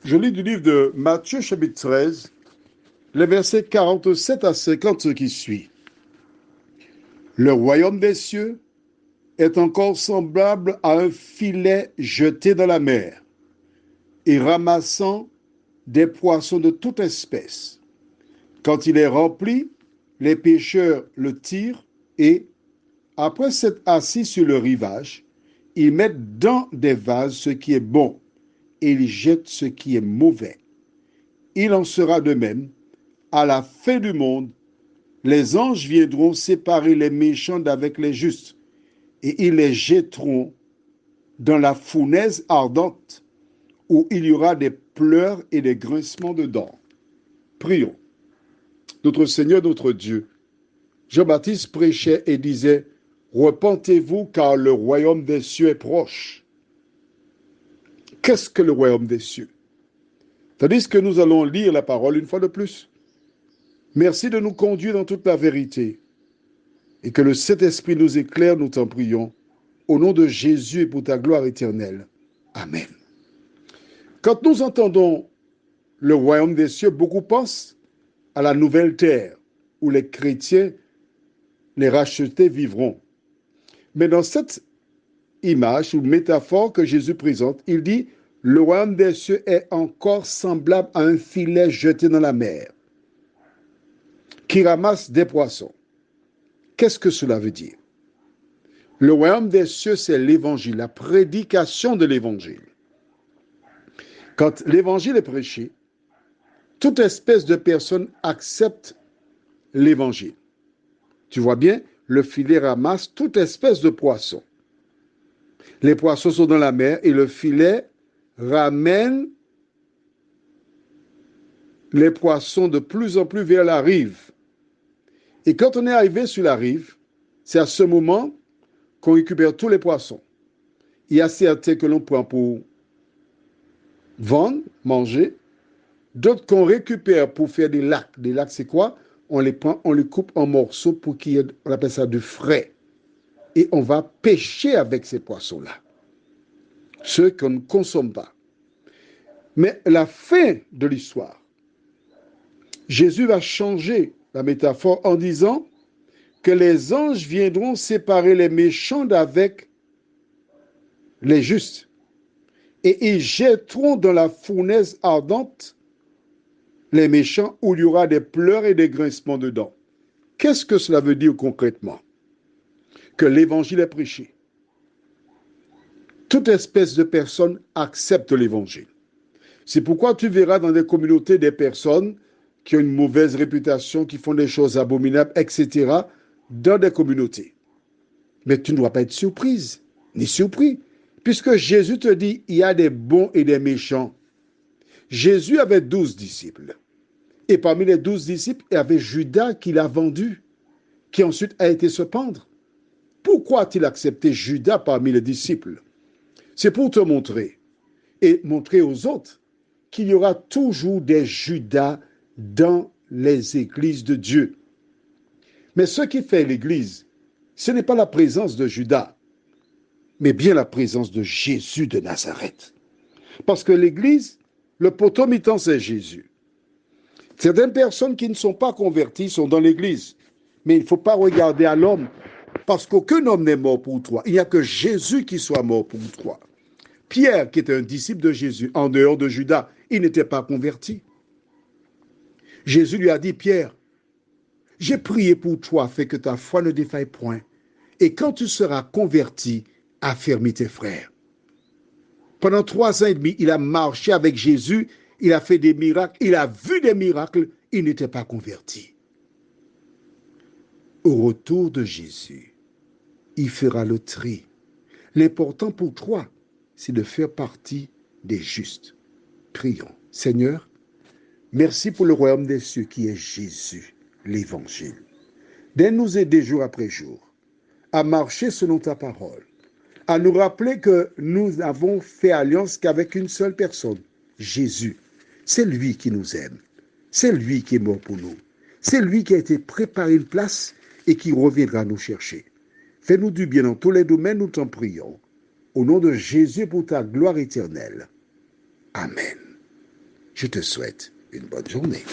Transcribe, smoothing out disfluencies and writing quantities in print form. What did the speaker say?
Je lis du livre de Matthieu chapitre 13, les versets 47 à 50, ce qui suit. Le royaume des cieux est encore semblable à un filet jeté dans la mer et ramassant des poissons de toute espèce. Quand il est rempli, les pêcheurs le tirent et, après s'être assis sur le rivage, ils mettent dans des vases ce qui est bon et ils jettent ce qui est mauvais. Il en sera de même. À la fin du monde, les anges viendront séparer les méchants d'avec les justes, et ils les jetteront dans la fournaise ardente, où il y aura des pleurs et des grincements de dents. Prions. Notre Seigneur, notre Dieu, Jean-Baptiste prêchait et disait, « Repentez-vous, car le royaume des cieux est proche. » Qu'est-ce que le royaume des cieux? Tandis que nous allons lire la parole une fois de plus. Merci de nous conduire dans toute la vérité et que le Saint-Esprit nous éclaire, nous t'en prions, au nom de Jésus et pour ta gloire éternelle. Amen. Quand nous entendons le royaume des cieux, beaucoup pensent à la nouvelle terre où les chrétiens, les rachetés, vivront. Mais dans cette image ou métaphore que Jésus présente, il dit « Le royaume des cieux est encore semblable à un filet jeté dans la mer qui ramasse des poissons. » Qu'est-ce que cela veut dire? Le royaume des cieux, c'est l'évangile, la prédication de l'évangile. Quand l'évangile est prêché, toute espèce de personne accepte l'évangile. Tu vois bien, le filet ramasse toute espèce de poisson. Les poissons sont dans la mer et le filet ramène les poissons de plus en plus vers la rive. Et quand on est arrivé sur la rive, c'est à ce moment qu'on récupère tous les poissons. Il y a certains que l'on prend pour vendre, manger, d'autres qu'on récupère pour faire des lacs. Des lacs, c'est quoi? On les prend, on les coupe en morceaux pour qu'il y ait, on appelle ça du frais. Et on va pêcher avec ces poissons-là. Ceux qu'on ne consomme pas. Mais la fin de l'histoire, Jésus va changer la métaphore en disant que les anges viendront séparer les méchants d'avec les justes. Et ils jetteront dans la fournaise ardente les méchants où il y aura des pleurs et des grincements de dents. Qu'est-ce que cela veut dire concrètement? Que l'évangile est prêché. Toute espèce de personne accepte l'évangile. C'est pourquoi tu verras dans des communautés des personnes qui ont une mauvaise réputation, qui font des choses abominables, etc., dans des communautés. Mais tu ne dois pas être surprise, ni surpris, puisque Jésus te dit, il y a des bons et des méchants. Jésus avait 12 disciples. Et parmi les 12 disciples, il y avait Judas qui l'a vendu, qui ensuite a été se pendre. Pourquoi a-t-il accepté Judas parmi les disciples? C'est pour te montrer, et montrer aux autres, qu'il y aura toujours des Judas dans les églises de Dieu. Mais ce qui fait l'église, ce n'est pas la présence de Judas, mais bien la présence de Jésus de Nazareth. Parce que l'église, le potomitan, c'est Jésus. Certaines personnes qui ne sont pas converties sont dans l'église. Mais il ne faut pas regarder à l'homme, parce qu'aucun homme n'est mort pour toi. Il n'y a que Jésus qui soit mort pour toi. Pierre, qui était un disciple de Jésus, en dehors de Judas, il n'était pas converti. Jésus lui a dit, Pierre, j'ai prié pour toi, afin que ta foi ne défaille point. Et quand tu seras converti, affermis tes frères. Pendant 3 ans et demi, il a marché avec Jésus, il a fait des miracles, il a vu des miracles, il n'était pas converti. Au retour de Jésus, il fera le tri. L'important pour toi, c'est de faire partie des justes. Prions. Seigneur, merci pour le royaume des cieux qui est Jésus, l'Évangile. De nous aider jour après jour à marcher selon ta parole, à nous rappeler que nous avons fait alliance qu'avec une seule personne, Jésus. C'est lui qui nous aime. C'est lui qui est mort pour nous. C'est lui qui a été préparé une place et qui reviendra nous chercher. Fais-nous du bien dans tous les domaines, nous t'en prions. Au nom de Jésus pour ta gloire éternelle. Amen. Je te souhaite une bonne journée.